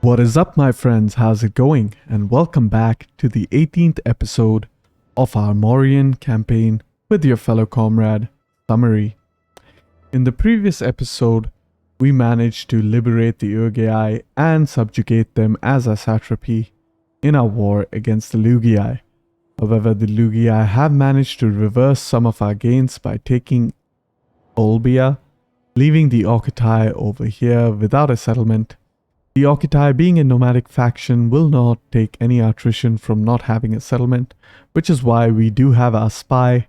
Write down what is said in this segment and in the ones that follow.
What is up, my friends? How's it going? And welcome back to the 18th episode of our Mauryan campaign with your fellow comrade, Summary. In the previous episode, we managed to liberate the Urgai and subjugate them as a satrapy in our war against the Lugii. However, the Lugii have managed to reverse some of our gains by taking Olbia, leaving the Orcitai over here without a settlement. The Orcitai, being a nomadic faction, will not take any attrition from not having a settlement, which is why we do have our spy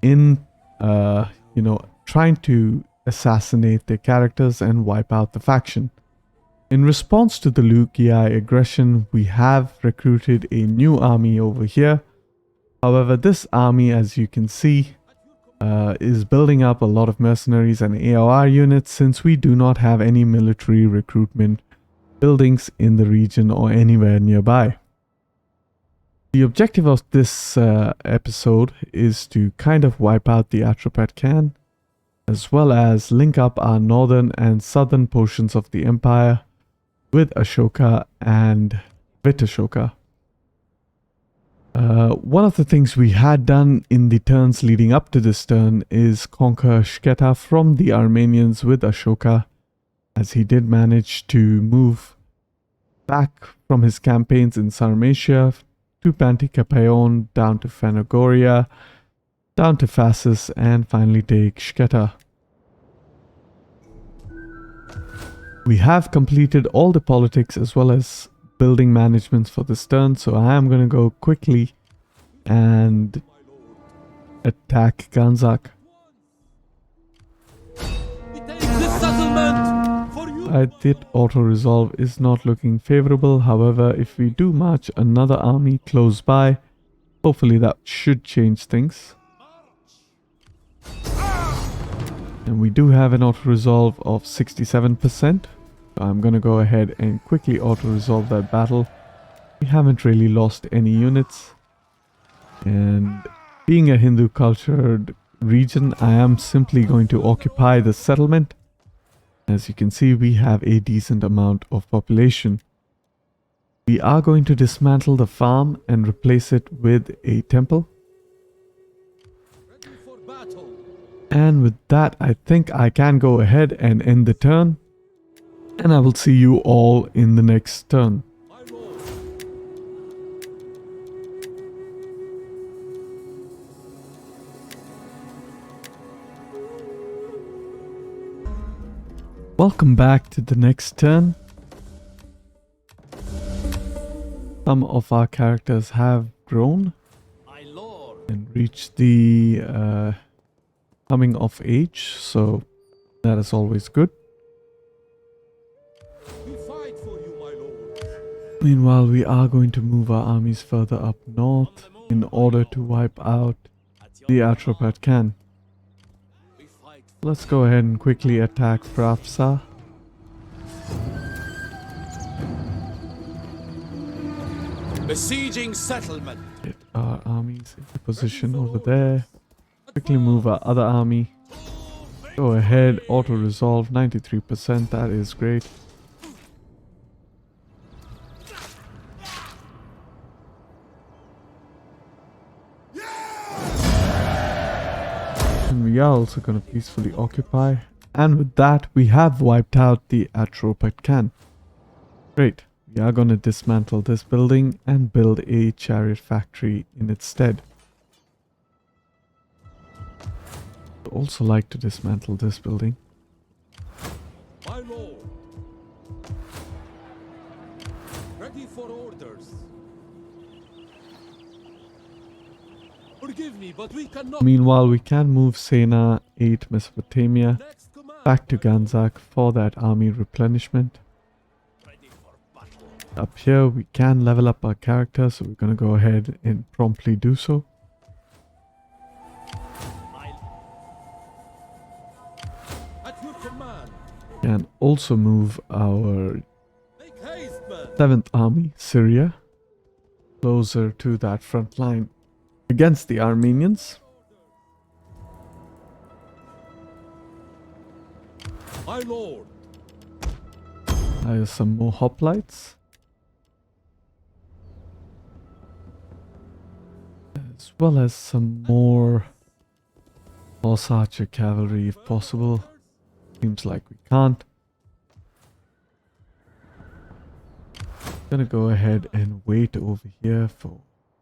in, trying to assassinate their characters and wipe out the faction. In response to the Lugii aggression, we have recruited a new army over here. However, this army, as you can see, is building up a lot of mercenaries and AOR units since we do not have any military recruitment buildings in the region or anywhere nearby. The objective of this episode is to kind of wipe out the Atropatene, as well as link up our northern and southern portions of the empire with Ashoka and Vitashoka. One of the things we had done in the turns leading up to this turn is conquer Shketa from the Armenians with Ashoka, as he did manage to move back from his campaigns in Sarmatia to Pantikapaon, down to Phanagoria, down to Phasis, and finally take Shketa. We have completed all the politics as well as building managements for this turn, so I am going to go quickly and attack Ganzak. I did auto-resolve is not looking favorable. However, if we do march another army close by, hopefully that should change things. And we do have an auto-resolve of 67%. So I'm going to go ahead and quickly auto-resolve that battle. We haven't really lost any units. And being a Hindu cultured region, I am simply going to occupy the settlement. As you can see, we have a decent amount of population. We are going to dismantle the farm and replace it with a temple. And with that, I think I can go ahead and end the turn. And I will see you all in the next turn. Welcome back to the next turn. Some of our characters have grown and reached the coming of age, so that is always good. Meanwhile, we are going to move our armies further up north in order to wipe out the Atropatene. Let's go ahead and quickly attack Prafsa. Besieging settlement. Get our armies into position over there. Quickly move our other army. Go ahead, auto-resolve 93%, that is great. And we are also going to peacefully occupy. And with that, we have wiped out the Atropatene. Great. We are going to dismantle this building and build a chariot factory in its stead. I'd also like to dismantle this building. My lord. Ready for orders. Forgive me, but we cannot. Meanwhile, we can move Sena 8 Mesopotamia back to Ganzak for that army replenishment. Up here, we can level up our character, so we're going to go ahead and promptly do so. At your command. Can also move our 7th Army, Syria, closer to that front line against the Armenians. My lord. Some more hoplites. As well as some more horse archer cavalry if possible. Seems like we can't. Gonna go ahead and wait over here for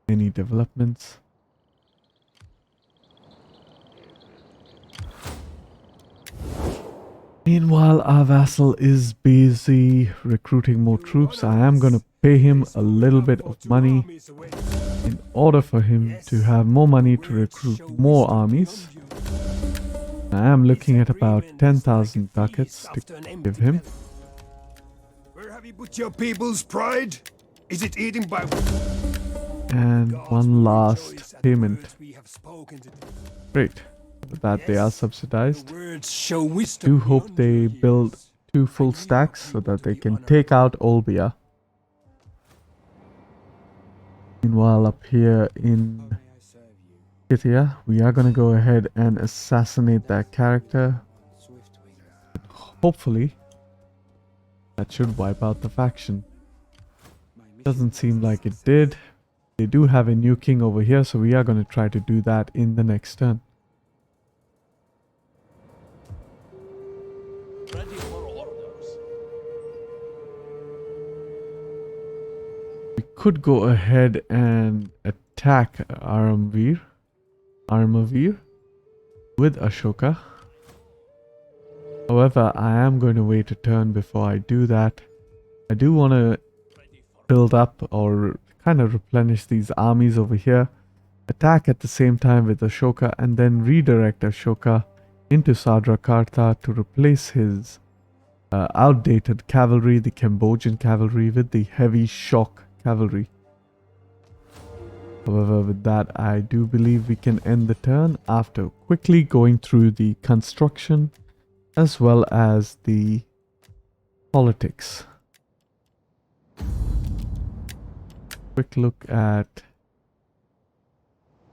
any developments. Meanwhile, our vassal is busy recruiting more troops. I am gonna pay him a little bit of money in order for him to have more money to recruit more armies. I am looking at about 10,000 ducats to give him. Where have you put your people's pride? Is it eaten by... And one last payment. Great. With that they are subsidized. Do hope they build 2 full stacks so that they can take out Olbia. Meanwhile, up here in Scythia, we are gonna go ahead and assassinate that character. Hopefully, that should wipe out the faction. Doesn't seem like it did. They do have a new king over here, so we are gonna try to do that in the next turn. Ready for orders. We could go ahead and attack Armavir with Ashoka. However, I am going to wait a turn before I do that. I do want to build up or kind of replenish these armies over here. Attack at the same time with Ashoka and then redirect Ashoka into Sadrakarta to replace his outdated cavalry, the Cambodian cavalry, with the heavy shock cavalry. However, with that, I do believe we can end the turn after quickly going through the construction as well as the politics. Quick look at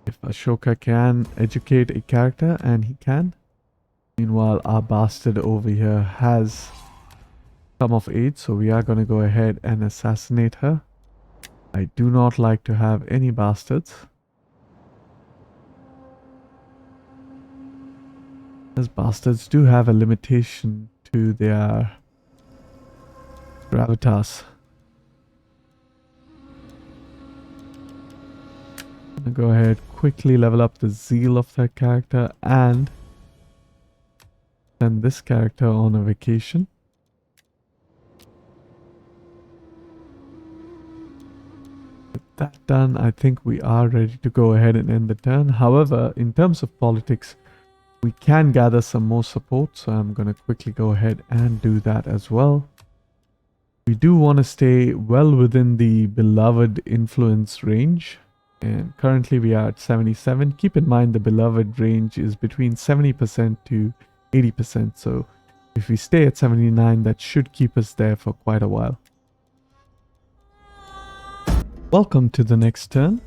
if Ashoka can educate a character, and he can. Meanwhile, our bastard over here has come of age, so we are going to go ahead and assassinate her. I do not like to have any bastards, as bastards do have a limitation to their gravitas. I'm gonna go ahead, quickly level up the zeal of that character and send this character on a vacation. That done, I think we are ready to go ahead and end the turn. However, in terms of politics, we can gather some more support, so I'm going to quickly go ahead and do that as well. We do want to stay well within the beloved influence range, and currently we are at 77. Keep in mind the beloved range is between 70% to 80%, so if we stay at 79, that should keep us there for quite a while. Welcome to the next turn.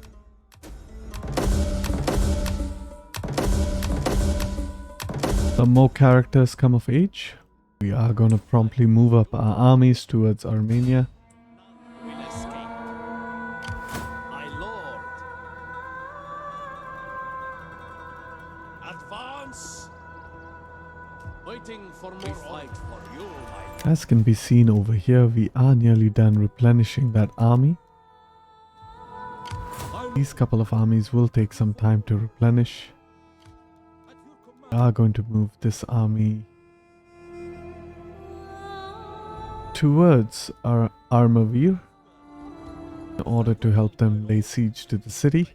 Some more characters come of age. We are going to promptly move up our armies towards Armenia. Will escape. My lord. Advance. Waiting for more fight for you, my As can be seen over here, we are nearly done replenishing that army. These couple of armies will take some time to replenish. We are going to move this army towards our Armavir in order to help them lay siege to the city.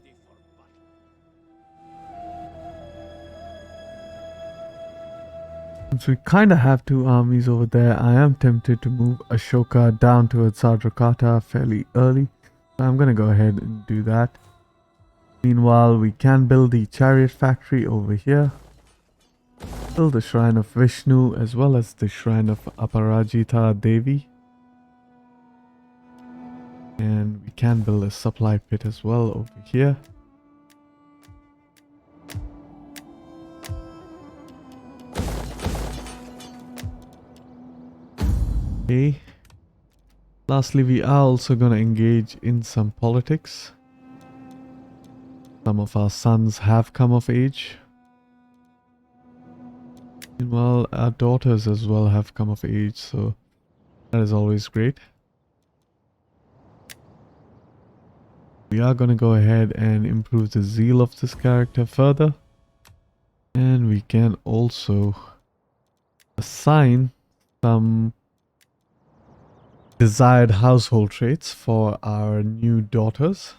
Since we kind of have 2 armies over there, I am tempted to move Ashoka down towards Sadrakarta fairly early. So I'm going to go ahead and do that. Meanwhile, we can build the chariot factory over here. Build the shrine of Vishnu as well as the shrine of Aparajita Devi. And we can build a supply pit as well over here. Okay, Lastly, we are also going to engage in some politics. Some of our sons have come of age. Meanwhile, our daughters as well have come of age, so that is always great. We are going to go ahead and improve the zeal of this character further. And we can also assign some desired household traits for our new daughters.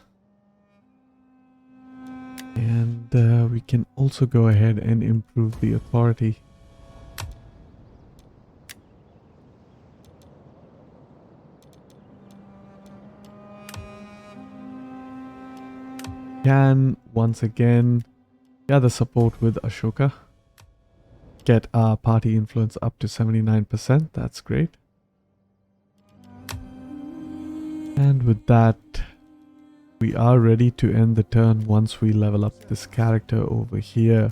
And we can also go ahead and improve the authority. Can once again gather support with Ashoka. Get our party influence up to 79%. That's great. And with that, we are ready to end the turn once we level up this character over here.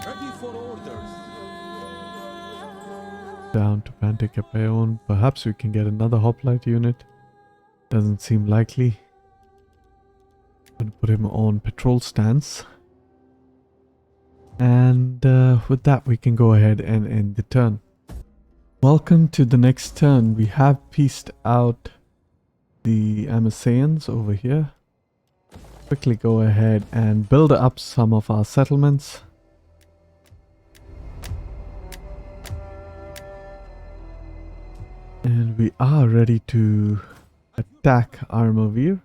Ready for orders. Down to Panticapeon. Perhaps we can get another hoplite unit. Doesn't seem likely. I'm gonna put him on patrol stance. And with that, we can go ahead and end the turn. Welcome to the next turn. We have pieced out the Amaseans over here. Quickly go ahead and build up some of our settlements. And we are ready to attack Armenia.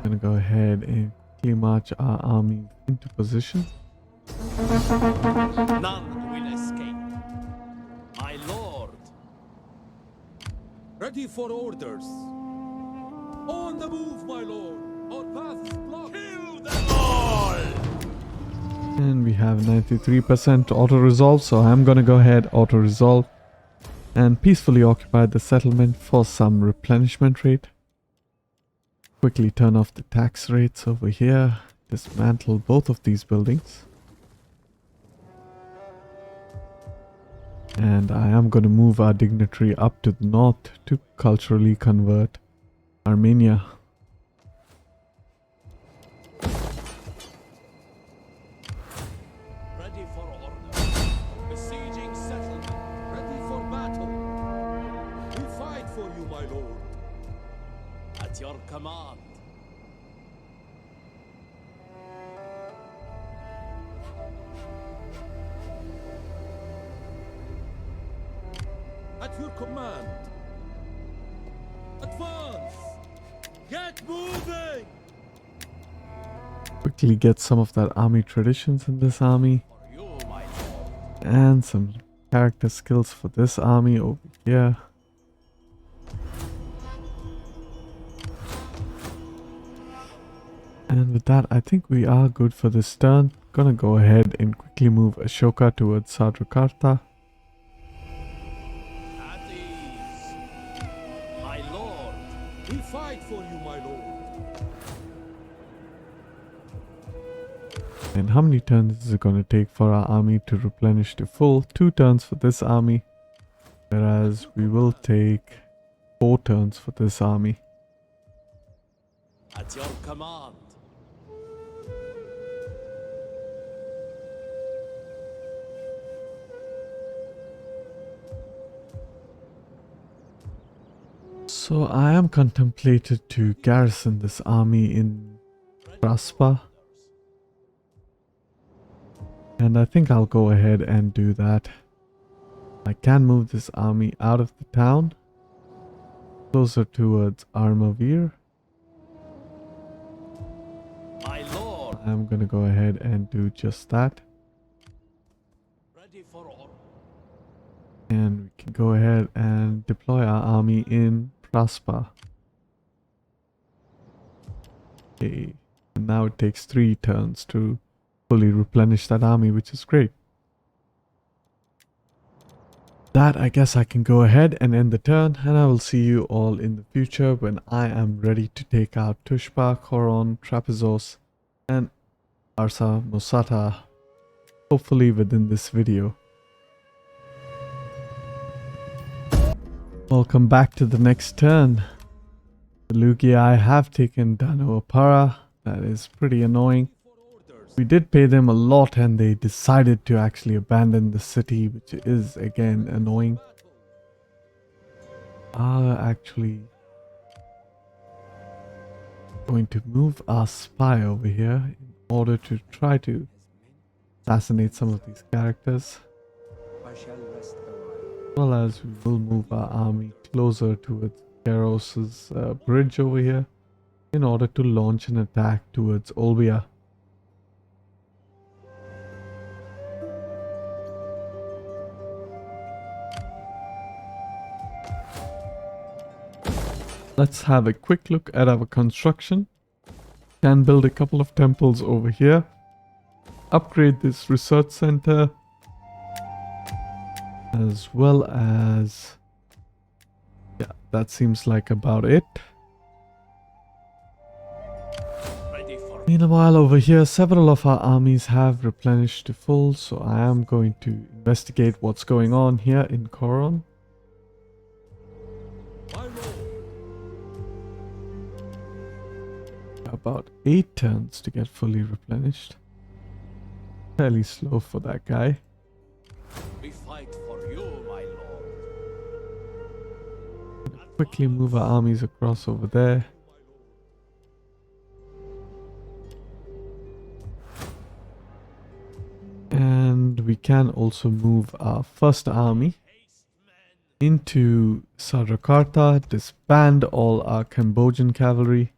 Gonna go ahead and quickly march our army into position. None will escape. My lord. Ready for orders. On the move, my lord. Our path is blocked. Kill them all! And we have 93% auto-resolve, so I'm gonna go ahead auto-resolve and peacefully occupy the settlement for some replenishment rate. Quickly turn off the tax rates over here. Dismantle both of these buildings. And I am going to move our dignitary up to the north to culturally convert Armenia. Ready for order. Besieging settlement. Ready for battle. We fight for you, my lord. At your command. At your command. Advance. Get moving. Quickly get some of that army traditions in this army. For you, my lord. And some character skills for this army over here. And with that, I think we are good for this turn. Gonna go ahead and quickly move Ashoka towards Sadrakarta. At ease. My lord. We fight for you, my lord. And how many turns is it gonna take for our army to replenish to full? 2 turns for this army. Whereas we will take 4 turns for this army. At your command. So I am contemplated to garrison this army in Raspa. And I think I'll go ahead and do that. I can move this army out of the town. Closer towards Armavir. My lord. I'm gonna go ahead and do just that. Ready for order. And we can go ahead and deploy our army in Praspa. Okay. And now it takes 3 turns to fully replenish that army, which is great. That, I guess I can go ahead and end the turn, and I will see you all in the future when I am ready to take out Tushpa, Koron, Trapezos, and Arsa Mosata, hopefully within this video. Welcome back to the next turn. The Lugi have taken Danuapara. That is pretty annoying. We did pay them a lot and they decided to actually abandon the city, which is again annoying. Actually going to move our spy over here in order to try to assassinate some of these characters. As well as we will move our army closer towards Keros's bridge over here in order to launch an attack towards Olbia. Let's have a quick look at our construction. Can build a couple of temples over here. Upgrade this research center. As well as... yeah, that seems like about it. Meanwhile, over here, several of our armies have replenished to full, so I am going to investigate what's going on here in Coron. About 8 turns to get fully replenished. Fairly slow for that guy. We fight for you, my lord. Quickly move our armies across over there. And we can also move our first army into Sadrakarta, disband all our Cambodian cavalry,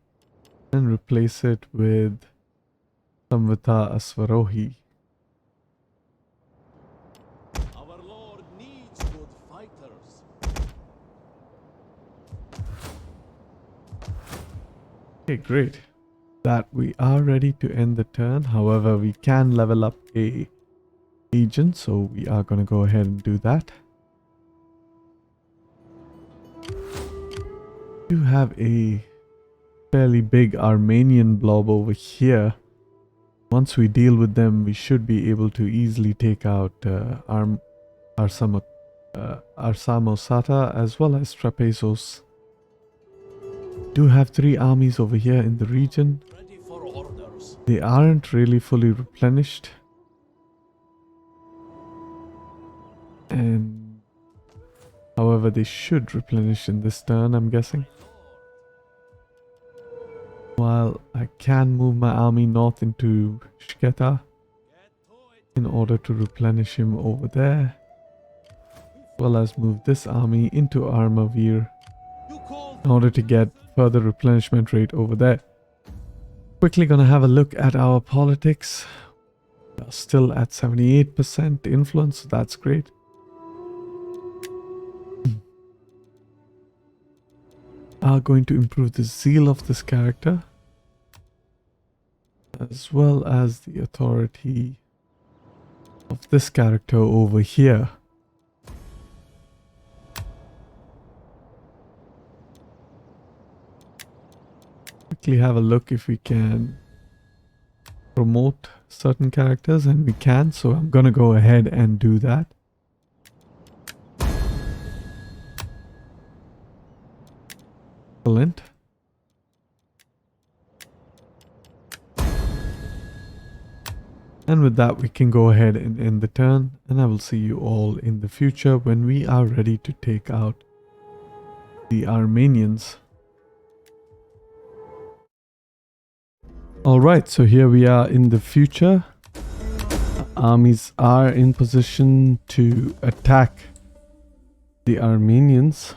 and replace it with Samvita Aswarohi. Our lord needs good fighters. Okay, great. That we are ready to end the turn. However, we can level up a agent, so we are going to go ahead and do that. We do have a fairly big Armenian blob over here. Once we deal with them, we should be able to easily take out Arsamosata as well as Trapesos. Do have 3 armies over here in the region. Ready for orders. They aren't really fully replenished. And however, they should replenish in this turn, I'm guessing. While I can move my army north into Shketa in order to replenish him over there. As well as move this army into Armavir in order to get further replenishment rate over there. Quickly gonna have a look at our politics. We are still at 78% influence, so that's great. Are going to improve the zeal of this character as well as the authority of this character over here. Quickly have a look if we can promote certain characters, and we can, so I'm gonna go ahead and do that. Excellent. And with that, we can go ahead and end the turn, and I will see you all in the future when we are ready to take out the Armenians. Alright, so here we are in the future. Armies are in position to attack the Armenians.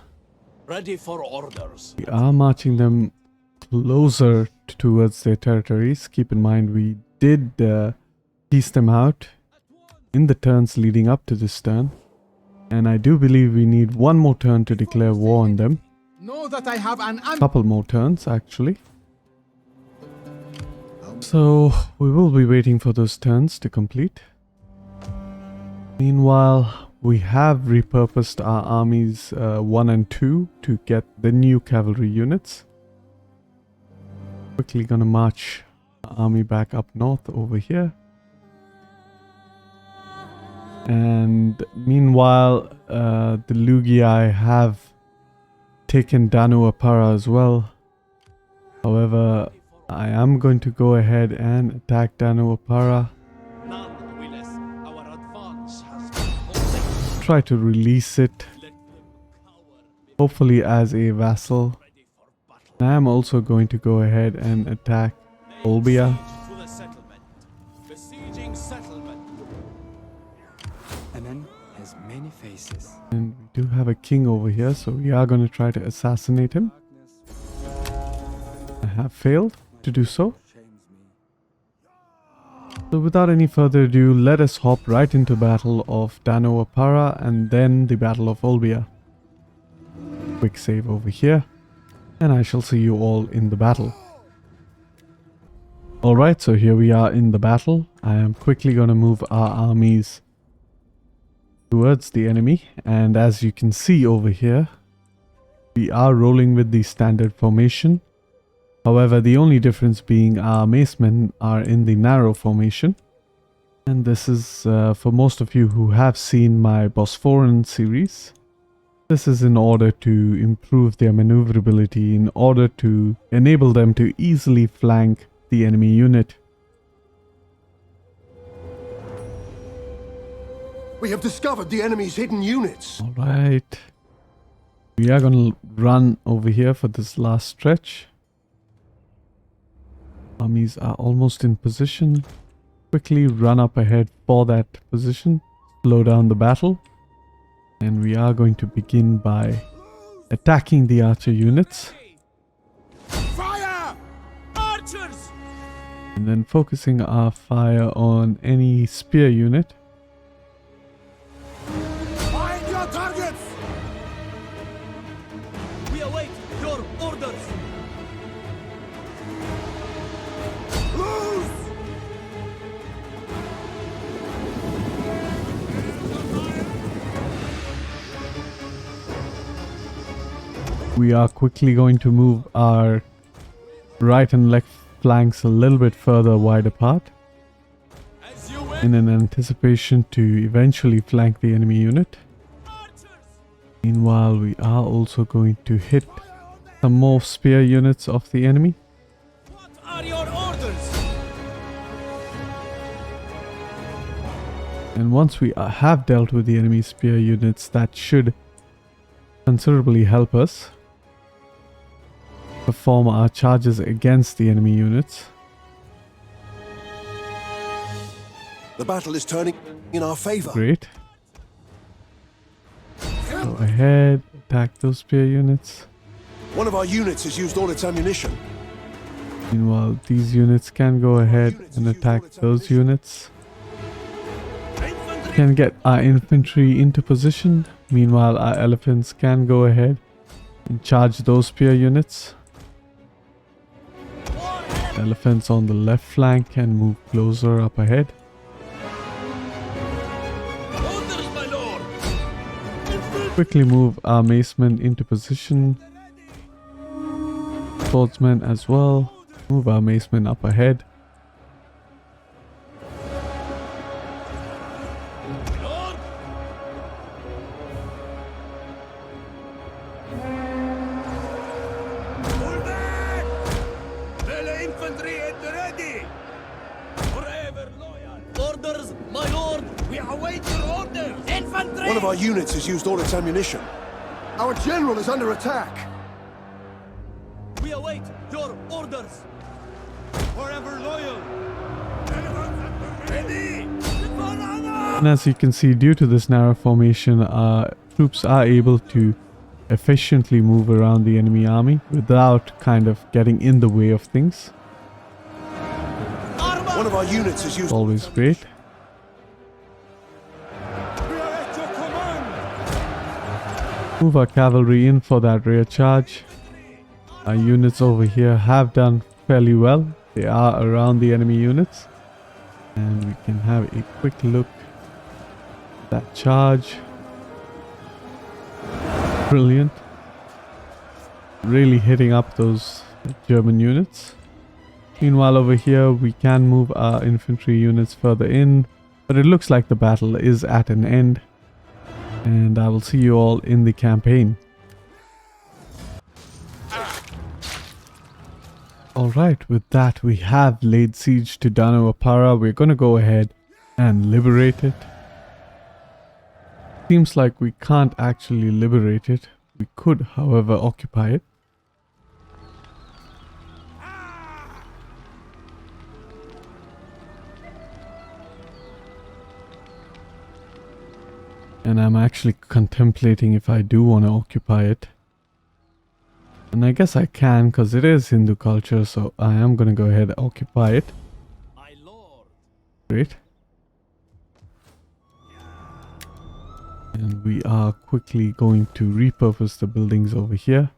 Ready for orders. We are marching them closer towards their territories. Keep in mind, we did piece them out in the turns leading up to this turn. And I do believe we need one more turn to declare war on them. Know that I have an Couple more turns, actually. So we will be waiting for those turns to complete. Meanwhile, we have repurposed our armies 1 and 2 to get the new cavalry units. Quickly gonna march our army back up north over here. And meanwhile, the Lugi have taken Danuapara as well. However, I am going to go ahead and attack Danuapara. Nonetheless, our advance has been halted. Try to release it, Let them cower hopefully as a vassal. ready for battle. I am also going to go ahead and attack Olbia. Siege to the settlement. Besieging settlement. A man has many faces. And we do have a king over here, so we are going to try to assassinate him. I have failed to do so. So without any further ado, let us hop right into battle of Danuapara and then the battle of Olbia. Quick save over here, and I shall see you all in the battle. Alright, so here we are in the battle. I am quickly going to move our armies towards the enemy, and as you can see over here, we are rolling with the standard formation. However, the only difference being our macemen are in the narrow formation. And this is for most of you who have seen my Bosphoran series. This is in order to improve their maneuverability, in order to enable them to easily flank the enemy unit. We have discovered the enemy's hidden units. Alright. We are going to run over here for this last stretch. Armies are almost in position. Quickly run up ahead for that position. Slow down the battle. And we are going to begin by attacking the archer units. Fire! Archers! And then focusing our fire on any spear unit. Find your targets! We await your orders. Loose! We are quickly going to move our right and left flanks a little bit further wide apart As you wish. in an anticipation to eventually flank the enemy unit. Archers! Meanwhile, we are also going to hit some more spear units of the enemy. What are your orders? And once we have dealt with the enemy spear units, that should considerably help us perform our charges against the enemy units. The battle is turning in our favor. Great. Go ahead, attack those spear units. One of our units has used all its ammunition. Meanwhile, these units can go ahead and attack those units. Can get our infantry into position. Meanwhile, our elephants can go ahead and charge those spear units. Elephants on the left flank can move closer up ahead. Orders, my lord! Quickly move our macemen into position. Swordsmen as well. Move our macemen up ahead. Lord! Pull back! Melee infantry at the ready! Forever loyal! Orders, my lord! We await your orders! Infantry! One of our units has used all its ammunition. Our general is under attack. We await your orders! Forever loyal! Ready! And as you can see, due to this narrow formation, our troops are able to efficiently move around the enemy army without kind of getting in the way of things. One of our units has used... Always great. We are at your command! Move our cavalry in for that rear charge. Our units over here have done fairly well. They are around the enemy units. And we can have a quick look at that charge. Brilliant. Really hitting up those German units. Meanwhile, over here we can move our infantry units further in. But it looks like the battle is at an end. And I will see you all in the campaign. Alright, with that we have laid siege to Danuapara. We're gonna go ahead and liberate it. Seems like we can't actually liberate it. We could, however, occupy it. And I'm actually contemplating if I do want to occupy it. And I guess I can because it is Hindu culture, so I am going to go ahead and occupy it. My lord. Great. And we are quickly going to repurpose the buildings over here.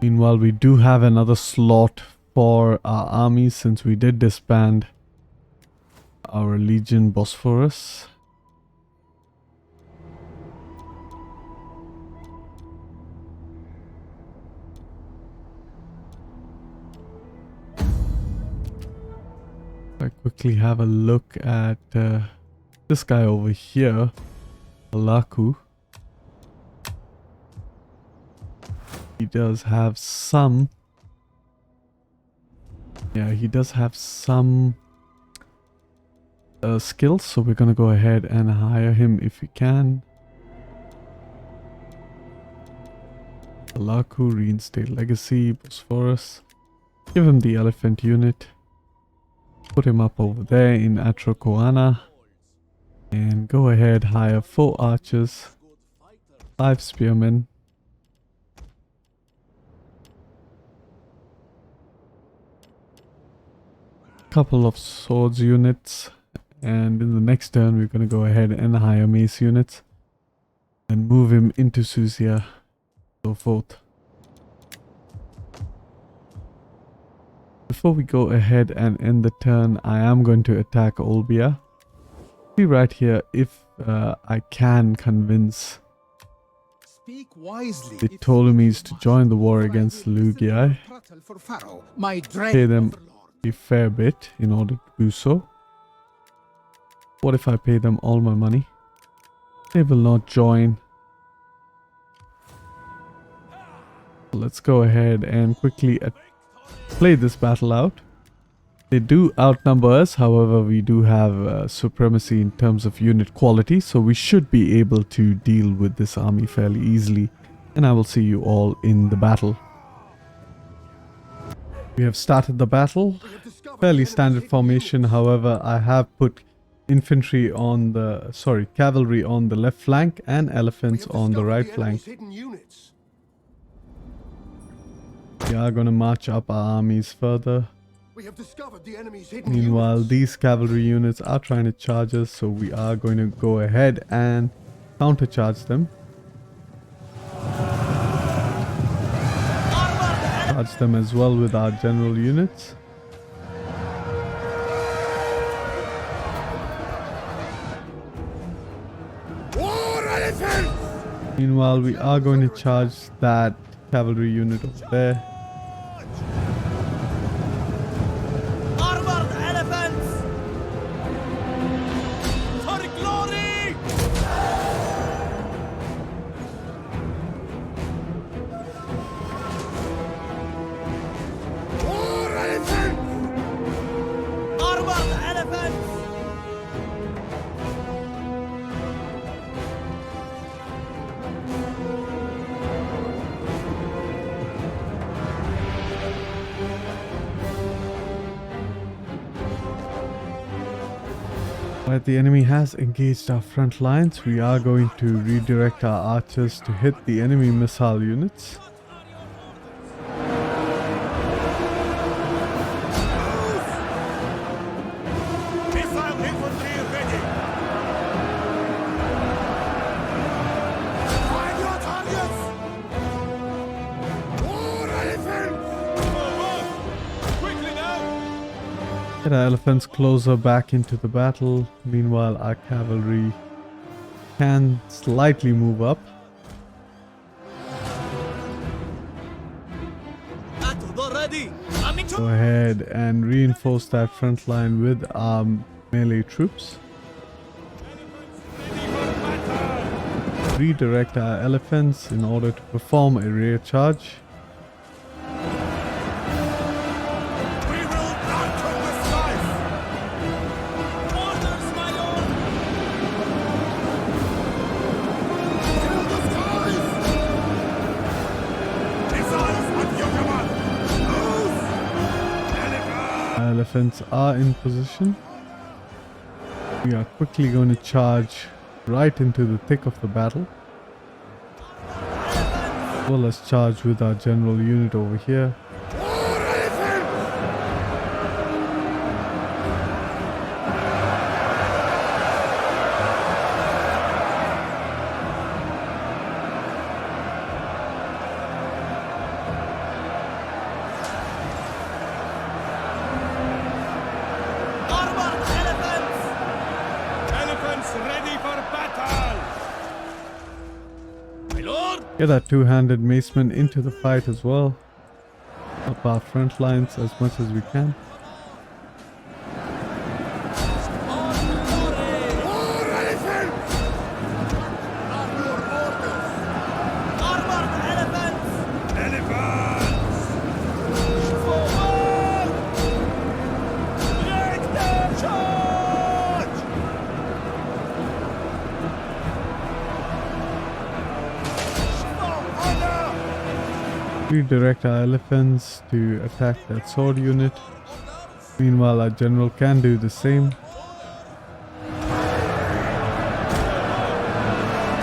Meanwhile, we do have another slot for our army since we did disband our Legion Bosphorus. I quickly have a look at this guy over here, Alaku. He does have some... Yeah, he does have some skills, so we're gonna go ahead and hire him if we can. Alaku, reinstate legacy, Bosphorus. Give him the elephant unit. Put him up over there in Atropatene. And go ahead, hire 4 archers, 5 spearmen. Couple of swords units, and in the next turn we're going to go ahead and hire mace units and move him into Susia, so forth. Before we go ahead and end the turn, I am going to attack Olbia. See right here if I can convince Speak wisely. the Ptolemies to join the war against Lugi. Pay them a fair bit in order to do so. What if I pay them all my money? They will not join. Let's go ahead and quickly play this battle out. They do outnumber us, however we do have supremacy in terms of unit quality, so we should be able to deal with this army fairly easily, and I will see you all in the battle. We have started the battle. Fairly standard formation, however I have put infantry on the, cavalry on the left flank and elephants on the right flank. We are going to march up our armies further. Meanwhile, these cavalry units are trying to charge us, so we are going to go ahead and countercharge them. Charge them as well with our general units. Meanwhile, we are going to charge that cavalry unit over there. Armored elephants! For glory! More elephants! Armored elephants! Right, the enemy has engaged our front lines. We are going to redirect our archers to hit the enemy missile units. Missile infantry ready! Find your targets! More elephants! Quickly now! Get our elephants closer back into the battle. Meanwhile, our cavalry can slightly move up. At the ready! Go ahead and reinforce that front line with our melee troops. Ready for redirect our elephants in order to perform a rear charge. We will darken the skies! Orders, my lord! Fill the skies! Missiles at your command! Move! Elephant! Our elephants are in position. We are quickly going to charge right into the thick of the battle. As well as charge with our general unit over here. War elephant! Armored elephants! Elephants ready for battle! My lord! Get our two-handed macemen into the fight as well. Up our front lines as much as we can. War elephant! Are your orders? Armored elephants! Elephants! Forward! Make them charge! For honor! Redirect our elephants to attack that sword unit. Meanwhile, our general can do the same.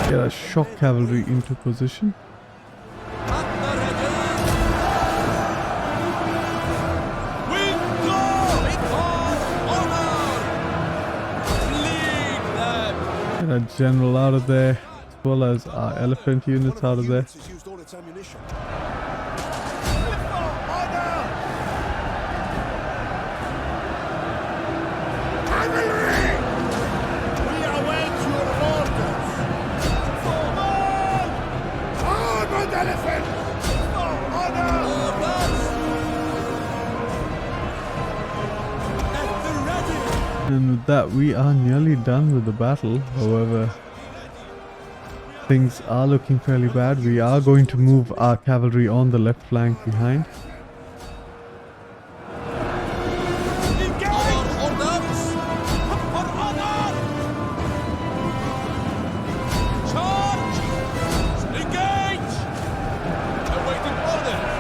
Get our shock cavalry into position. At the ready! We go! We call honor! Lead them! Get our general out of there, as well as our elephant units out of there. Has used all its ammunition. Cavalry! We await your orders! Forward! Armored elephant! For honor! Orders! At the ready! And with that, we are nearly done with the battle. However, things are looking fairly bad. We are going to move our cavalry on the left flank behind. Engage! Orders! For honor! Charge! Engage! Awaiting orders!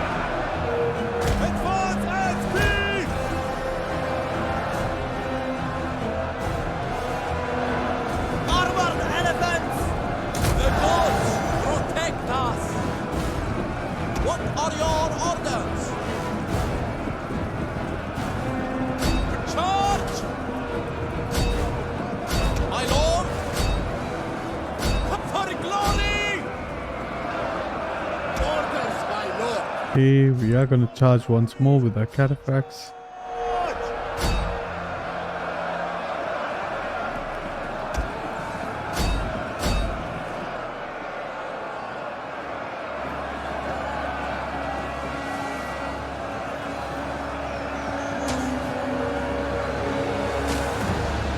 Advance at speed! Armored elephants! The gods protect us! What are your orders? Charge! My lord! For glory! Orders, my lord! Okay, we are going to charge once more with our cataphracts.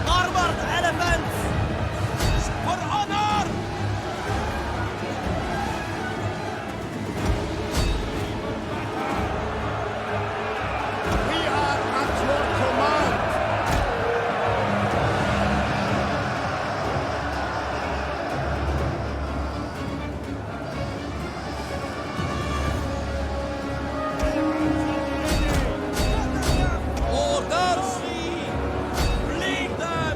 Armored elephants! For honor! We are at your command! Orders! Lead them!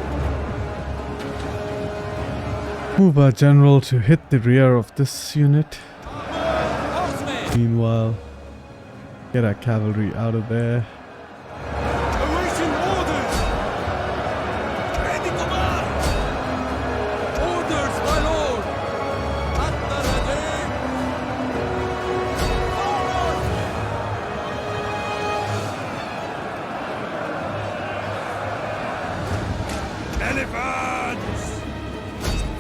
Move our general to hit the rear of this unit. Horsemen! Meanwhile, get our cavalry out of there. Awaiting orders! Ready to march! Orders, my lord! At the ready! Forward! Elephants!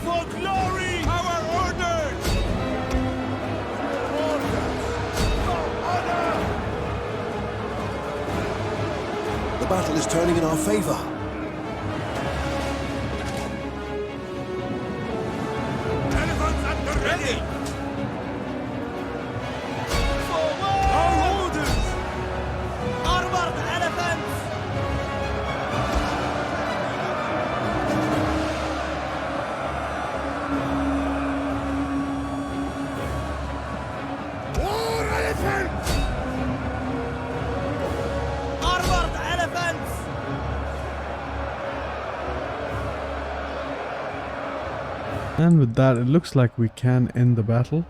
For glory! Our orders! The battle is turning in our favor. Elephants at And with that, it looks like we can end the battle.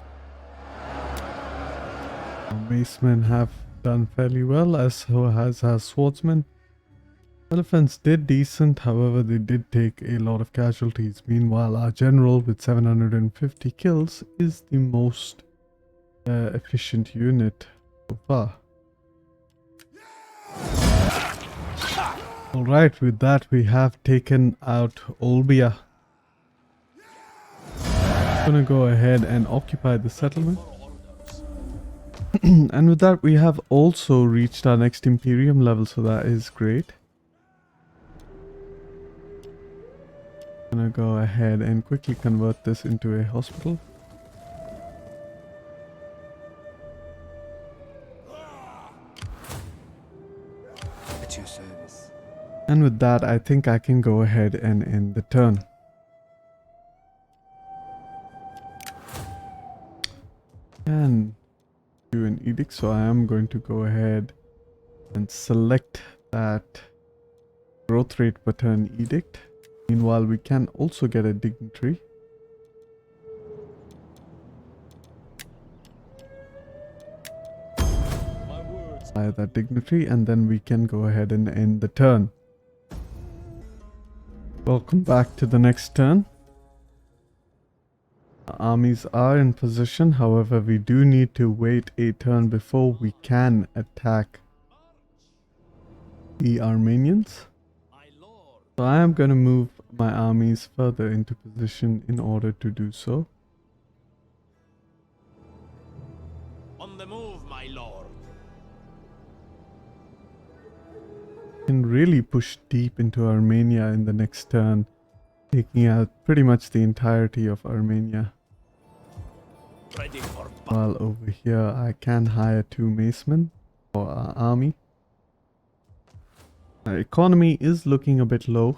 Our macemen have done fairly well, as so has our swordsmen. Elephants did decent, however they did take a lot of casualties. Meanwhile, our general with 750 kills is the most efficient unit so far. Alright, with that we have taken out Olbia. Gonna go ahead and occupy the settlement. And with that we have also reached our next Imperium level, so that is great. Gonna go ahead and quickly convert this into a hospital. At your service. And with that, I think I can go ahead and end the turn. And do an edict, so I am going to go ahead and select that growth rate per turn edict. Meanwhile, we can also get a dignitary. By that dignitary, and then we can go ahead and end the turn. Welcome back to the next turn. Our armies are in position, however we do need to wait a turn before we can attack the Armenians. So I am going to move my armies further into position in order to do so. On the move, my lord. Can really push deep into Armenia in the next turn, taking out pretty much the entirety of Armenia. Ready for While over here I can hire 2 macemen for our army. Our economy is looking a bit low,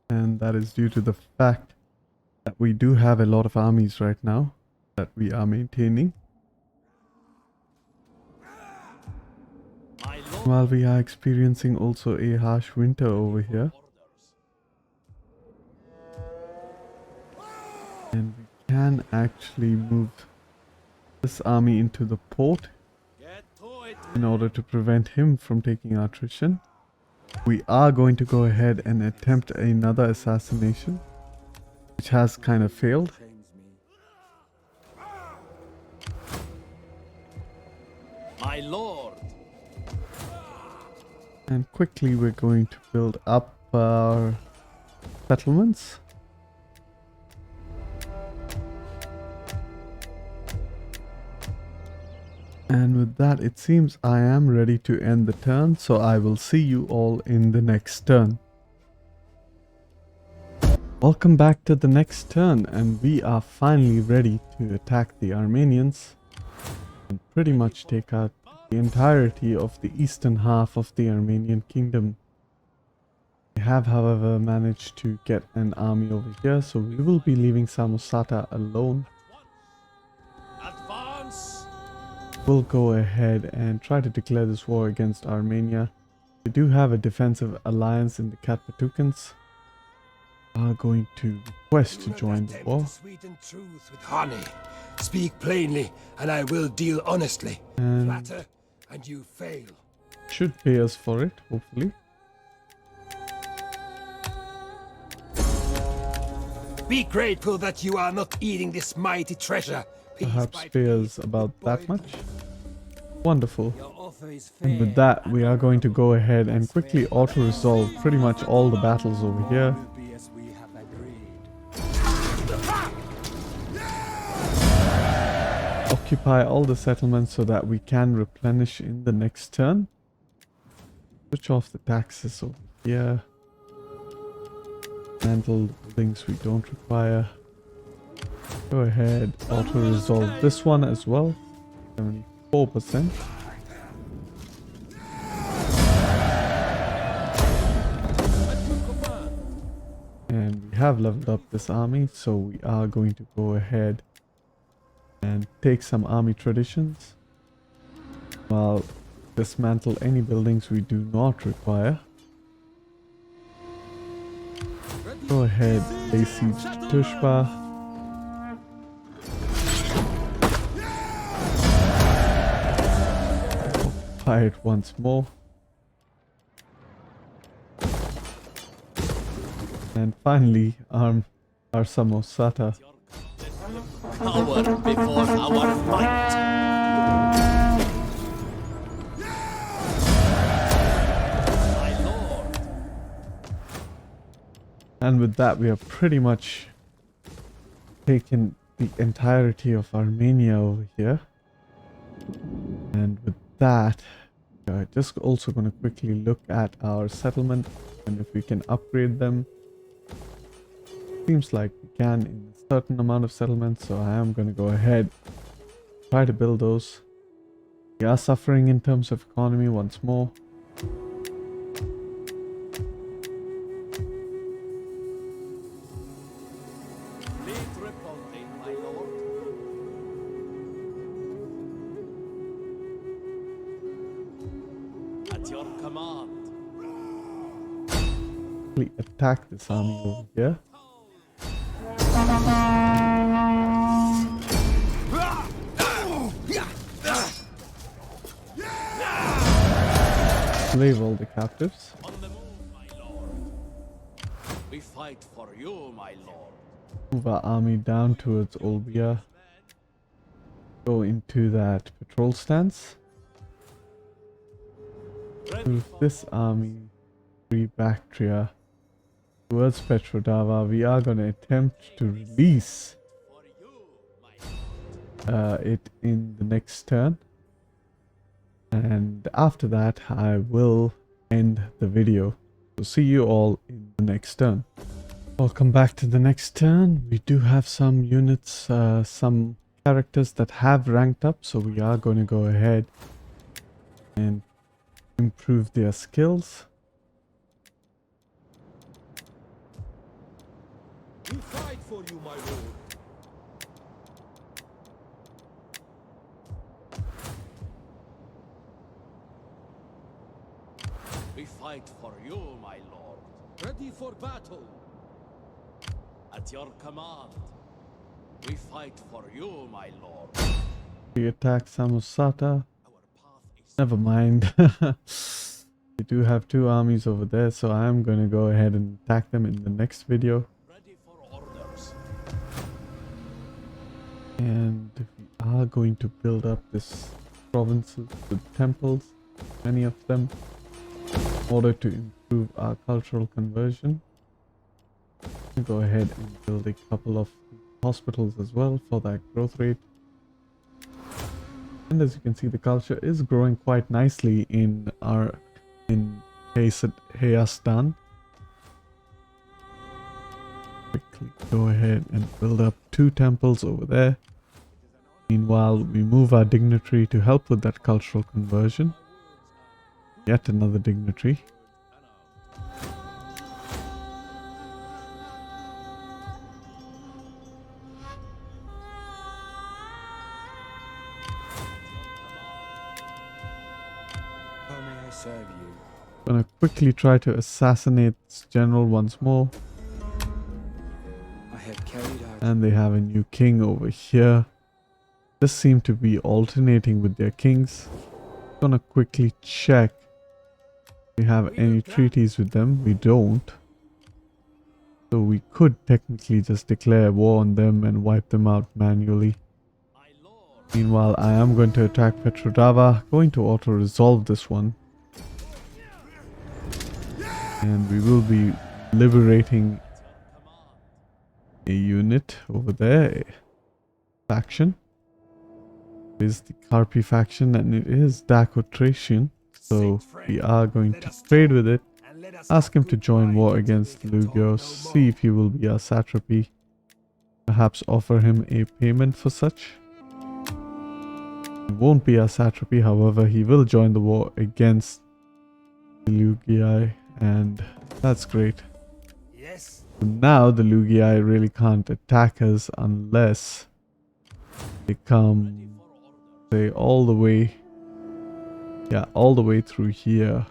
and that is due to the fact that we do have a lot of armies right now that we are maintaining. my lord. While we are experiencing also a harsh winter over here. And we can actually move this army into the port Get to it. in order to prevent him from taking our attrition. We are going to go ahead and attempt another assassination, which has kind of failed. Trains me. My lord. And quickly we're going to build up our settlements. And with that, it seems I am ready to end the turn, so I will see you all in the next turn. Welcome back to the next turn, and we are finally ready to attack the Armenians and pretty much take out the entirety of the eastern half of the Armenian kingdom. We have, however, managed to get an army over here, so we will be leaving Samosata alone. Advance. We'll go ahead and try to declare this war against Armenia. We do have a defensive alliance in the Katpatukans. Are going to request to Do not join the attempt war. to sweeten truth with honey. Speak plainly, and I will deal honestly. And Flatter, and you fail. should pay us for it, hopefully. Be grateful that you are not eating this mighty treasure. Piece Perhaps by pay piece, us about good that boy. much. Wonderful. Your offer is fair. And with that, we are going to go ahead and quickly auto-resolve pretty much all the battles over here. Will be as we have agreed. Occupy all the settlements so that we can replenish in the next turn. Switch off the taxes over here. Mantle buildings we don't require. Go ahead, auto-resolve this one as well. 74%. And we have leveled up this army, so we are going to go ahead and take some army traditions. While dismantle any buildings we do not require. Go ahead, lay siege to Tushpa. fortify it once more. And finally, arm our Samosata. Power before our might. My lord. And with that, we have pretty much taken the entirety of Armenia over here. And with that, just also going to quickly look at our settlement and if we can upgrade them. Seems like we can in a certain amount of settlements, so I am going to go ahead, try to build those. We are suffering in terms of economy once more. Lead reporting, my lord. At your command. Quickly attack this army over here. Slave all the captives. On the move, my lord. We fight for you, my lord. Move our army down towards Olbia. Go into that patrol stance. Move this army, free Bactria, towards Petrodava. We are going to attempt to release For you, my lord. it in the next turn. And after that, I will end the video. So see you all in the next turn. Welcome back to the next turn. We do have some units, some characters that have ranked up. So we are going to go ahead and improve their skills. We fight for you, my lord. We fight for you, my lord. Ready for battle. At your command. We fight for you, my lord. We attack Samosata. Our path is Never mind. We do have two armies over there, so I am going to go ahead and attack them in the next video. ready for orders. And we are going to build up this provinces with temples, many of them, in order to improve our cultural conversion. Go ahead and build a couple of hospitals as well for that growth rate. And as you can see, the culture is growing quite nicely in Hayastan. Quickly go ahead and build up two temples over there. Meanwhile, we move our dignitary to help with that cultural conversion. Yet another dignitary. How may I serve you? Gonna quickly try to assassinate this general once more. I have carried out. And they have a new king over here. Just seem to be alternating with their kings. Gonna quickly check if we have any treaties with them. We don't. So we could technically just declare war on them and wipe them out manually. My lord. Meanwhile, I am going to attack Petrodava. Going to auto-resolve this one. And we will be liberating a unit over there. Faction. It is the Carpi faction and it is Dakotratian. So we are going to trade with it. Ask him to join war against Lugios. See if he will be our satrapy. Perhaps offer him a payment for such. He won't be our satrapy, however, he will join the war against the Lugii, and that's great. Yes. So now the Lugii really can't attack us unless they come, say, all the way, yeah, all the way through here.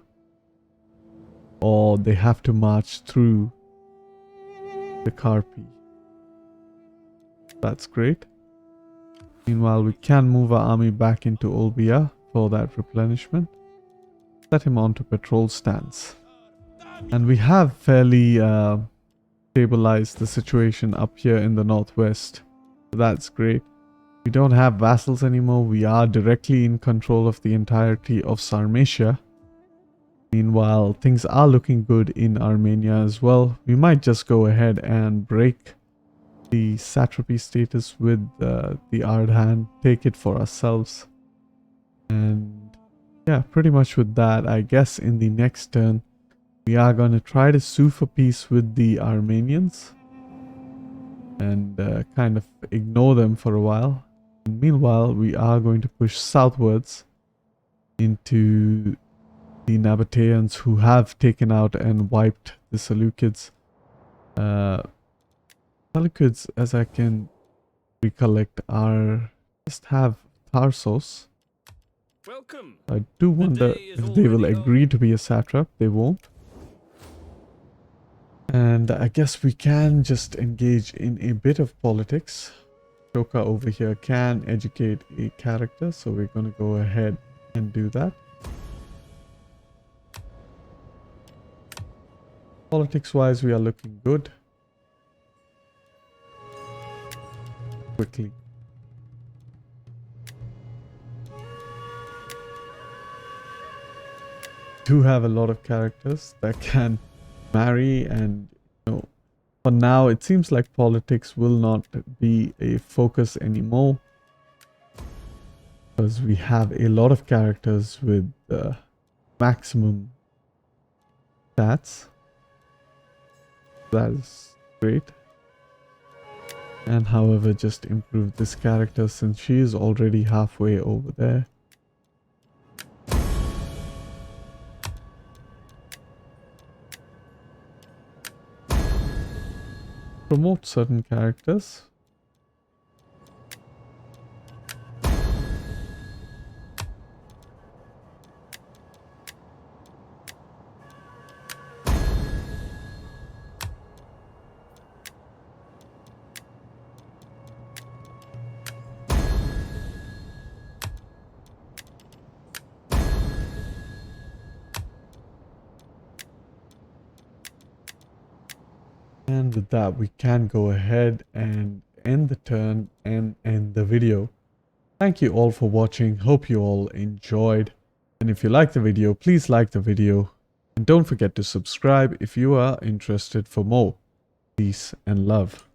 Or they have to march through the Carpi. That's great. Meanwhile, we can move our army back into Olbia for that replenishment. set him onto patrol stance. And we have fairly stabilized the situation up here in the northwest. So that's great. We don't have vassals anymore. We are directly in control of the entirety of Sarmatia. Meanwhile, things are looking good in Armenia as well. We might just go ahead and break the satrapy status with the Ardhan, take it for ourselves. And yeah, pretty much with that, I guess in the next turn, we are going to try to sue for peace with the Armenians and kind of ignore them for a while. And meanwhile, we are going to push southwards into the Nabateans, who have taken out and wiped the Seleucids. Seleucids, as I can recollect, are just have Tarsos. Welcome. I do wonder day is if they will already agree to be a satrap. They won't. And I guess we can just engage in a bit of politics. Shoka over here can educate a character, so we're going to go ahead and do that. Politics wise, we are looking good. Quickly. Do have a lot of characters that can marry, and you know, for now it seems like politics will not be a focus anymore, because we have a lot of characters with maximum stats. That is great. And however, just improve this character since she is already halfway over there. Promote certain characters. And with that, we can go ahead and end the turn and end the video. Thank you all for watching. Hope you all enjoyed. And if you like the video, please like the video. And don't forget to subscribe if you are interested for more. Peace and love.